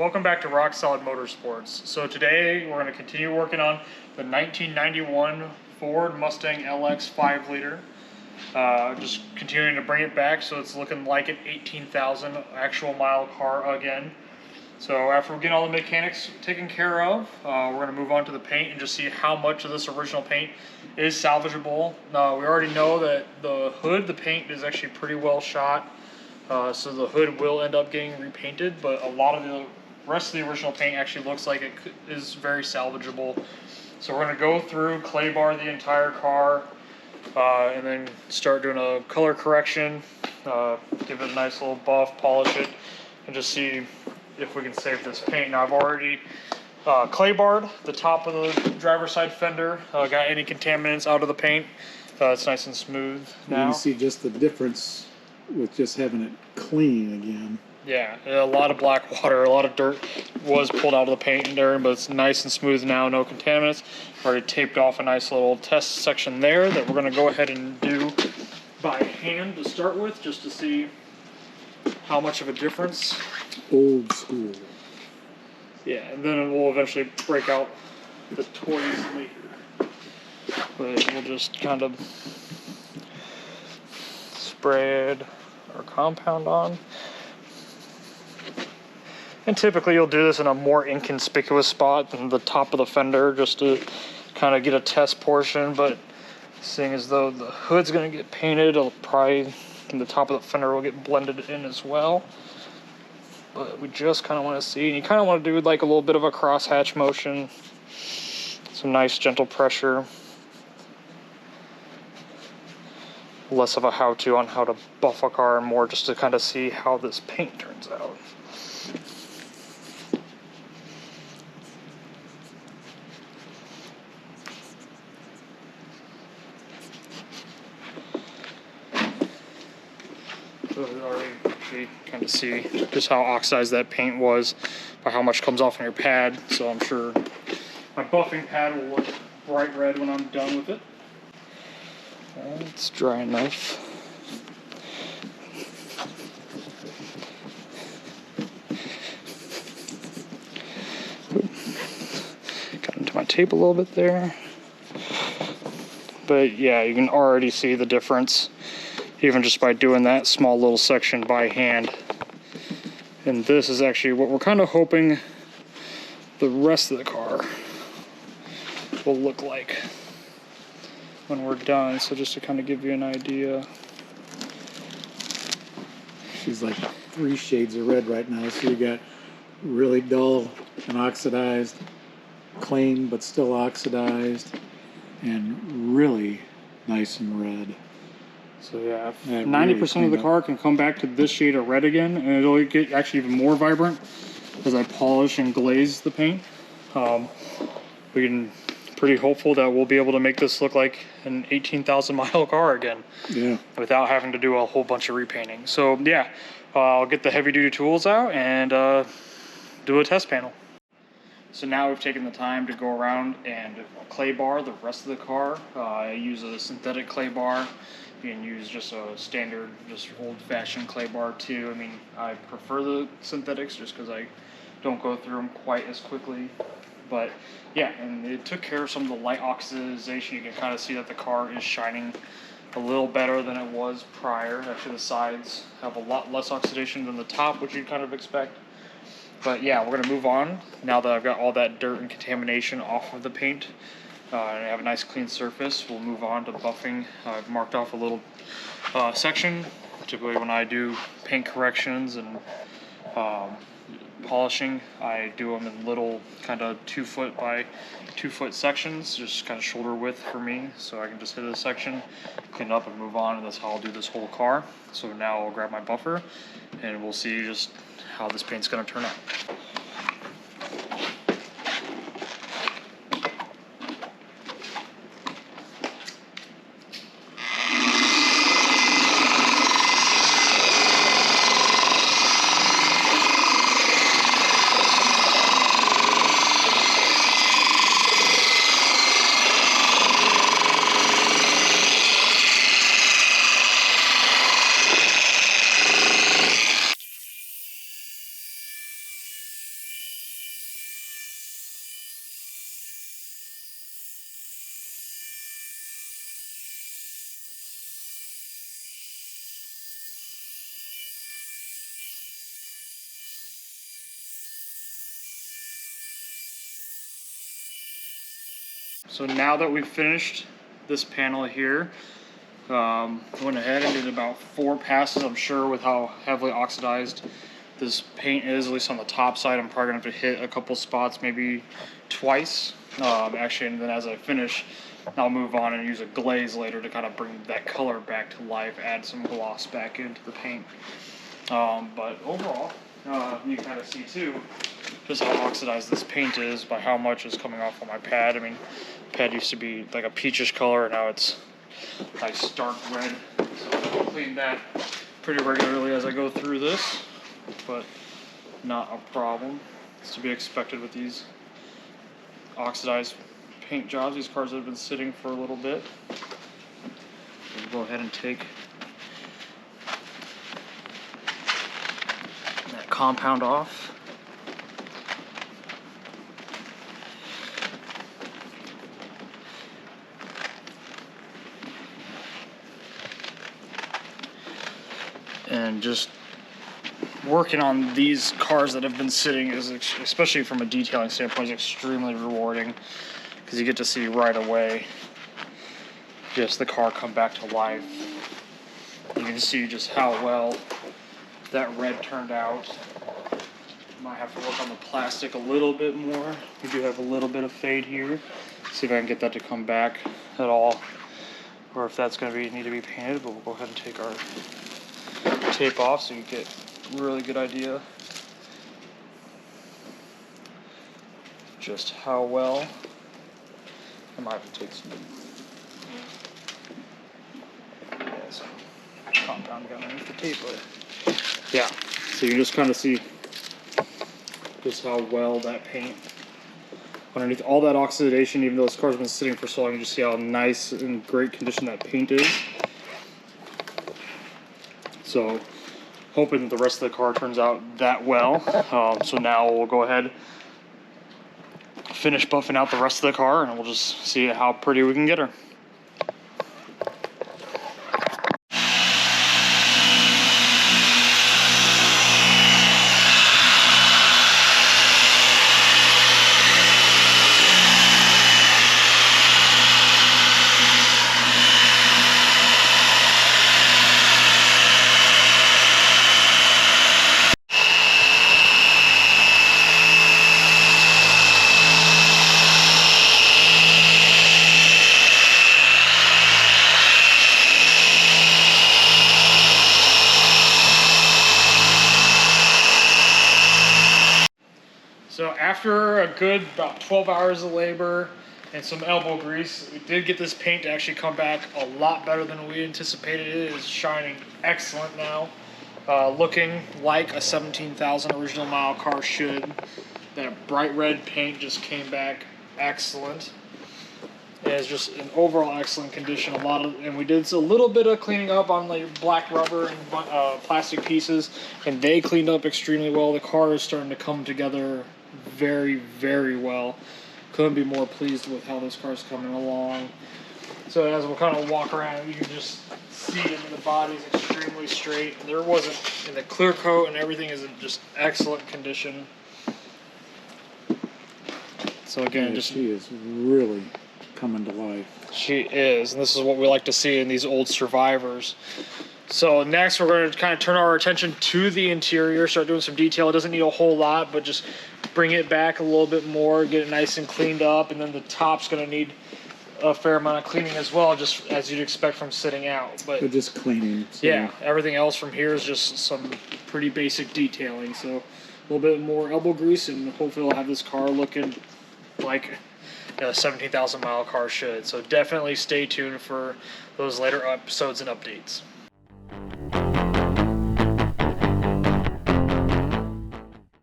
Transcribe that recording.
welcome back to Rock Solid Motorsports. So today we're going to continue working on the 1991 Ford Mustang LX 5 liter. Just continuing to bring it back so it's looking like an 18,000 actual mile car again. So after we get all the mechanics taken care of, we're going to move on to the paint and just see how much of this original paint is salvageable. We already know that the hood, the paint is actually pretty well shot. So the hood will end up getting repainted, but a lot of the rest of the original paint actually looks like it is very salvageable. So we're going to go through, clay bar the entire car, and then start doing a color correction, give it a nice little buff, polish it, and just see if we can save this paint. Now I've already clay barred the top of the driver's side fender, got any contaminants out of the paint. It's nice and smooth now. You see just the difference with just having it clean again. Yeah, a lot of black water, a lot of dirt was pulled out of the paint there, but it's nice and smooth now, no contaminants. Already taped off a nice little test section there that we're going to go ahead and do by hand to start with, just to see how much of a difference. Old school. Yeah, and then we'll eventually break out the toys later. But we'll just kind of spread our compound on. And typically you'll do this in a more inconspicuous spot than the top of the fender, just to kind of get a test portion. But seeing as though the hood's going to get painted, it'll probably, the top of the fender will get blended in as well. But we just kind of want to see, and you kind of want to do like a little bit of a crosshatch motion, some nice gentle pressure. Less of a how-to on how to buff a car, and more just to kind of see how this paint turns out. So we already kind of see just how oxidized that paint was by how much comes off on your pad. So I'm sure my buffing pad will look bright red when I'm done with it. It's dry enough. Got into my tape a little bit there. But yeah, you can already see the difference, even just by doing that small little section by hand. And this is actually what we're kind of hoping the rest of the car will look like when we're done. So just to kind of give you an idea. She's like 3 shades of red right now. So you got really dull and oxidized, clean but still oxidized, and really nice and red. So yeah, 90% of the car can come back to this shade of red again, and it'll get actually even more vibrant as I polish and glaze the paint. We can pretty hopeful that we'll be able to make this look like an 18,000 mile car again. Yeah. Without having to do a whole bunch of repainting. So yeah, I'll get the heavy duty tools out and do a test panel. So now we've taken the time to go around and clay bar the rest of the car. I use a synthetic clay bar. You can use just a standard, just old-fashioned clay bar too. I mean, I prefer the synthetics just because I don't go through them quite as quickly. But yeah, and it took care of some of the light oxidization. You can kind of see that the car is shining a little better than it was prior. Actually, the sides have a lot less oxidation than the top, which you'd kind of expect. But yeah, we're going to move on now that I've got all that dirt and contamination off of the paint. And I have a nice clean surface. We'll move on to buffing. I've marked off a little section. Typically when I do paint corrections and polishing, I do them in little kind of 2 foot by 2 foot sections, just kind of shoulder width for me, so I can just hit a section, clean it up, and move on. And that's how I'll do this whole car. So now I'll grab my buffer and we'll see just how this paint's going to turn out. So now that we've finished this panel here, went ahead and did about 4 passes. I'm sure with how heavily oxidized this paint is, at least on the top side, I'm probably gonna have to hit a couple spots, maybe twice. Actually, and then as I finish, I'll move on and use a glaze later to kind of bring that color back to life, add some gloss back into the paint. But overall, you can kind of see too just how oxidized this paint is by how much is coming off on my pad. I mean, pad used to be like a peachish color, and now it's nice dark red. So I'll clean that pretty regularly as I go through this, but not a problem. It's to be expected with these oxidized paint jobs. These cars have been sitting for a little bit. We'll go ahead and take that compound off. And just working on these cars that have been sitting is, especially from a detailing standpoint, is extremely rewarding, because you get to see right away just the car come back to life. You can see just how well that red turned out. Might have to work on the plastic a little bit more. We do have a little bit of fade here. See if I can get that to come back at all, or if that's going to need to be painted. But we'll go ahead and take our tape off so you get a really good idea just how well. I might have to take some compound down underneath the tape, but yeah, so you just kind of see just how well that paint underneath all that oxidation, even though this car's been sitting for so long, you just see how nice and great condition that paint is. So hoping that the rest of the car turns out that well. So now we'll go ahead, finish buffing out the rest of the car, and we'll just see how pretty we can get her. So after a good about 12 hours of labor and some elbow grease, we did get this paint to actually come back a lot better than we anticipated. It is shining excellent now, looking like a 17,000 original mile car should. That bright red paint just came back excellent. It is just an overall excellent condition. And we did a little bit of cleaning up on like black rubber and plastic pieces, and they cleaned up extremely well. The car is starting to come together very, very well. Couldn't be more pleased with how this car's coming along. So as we'll kind of walk around, you can just see it in the body's extremely straight. There wasn't, and the clear coat and everything is in just excellent condition. So again, Yeah, just she is really coming to life. She is, and this is what we like to see in these old survivors. So next we're going to kind of turn our attention to the interior, start doing some detail. It doesn't need a whole lot, but just bring it back a little bit more, get it nice and cleaned up, and then the top's going to need a fair amount of cleaning as well, just as you'd expect from sitting out. But just cleaning. So. yeah, everything else from here is just some pretty basic detailing. So a little bit more elbow grease, and hopefully we'll have this car looking like a 17,000 mile car should. So definitely stay tuned for those later episodes and updates.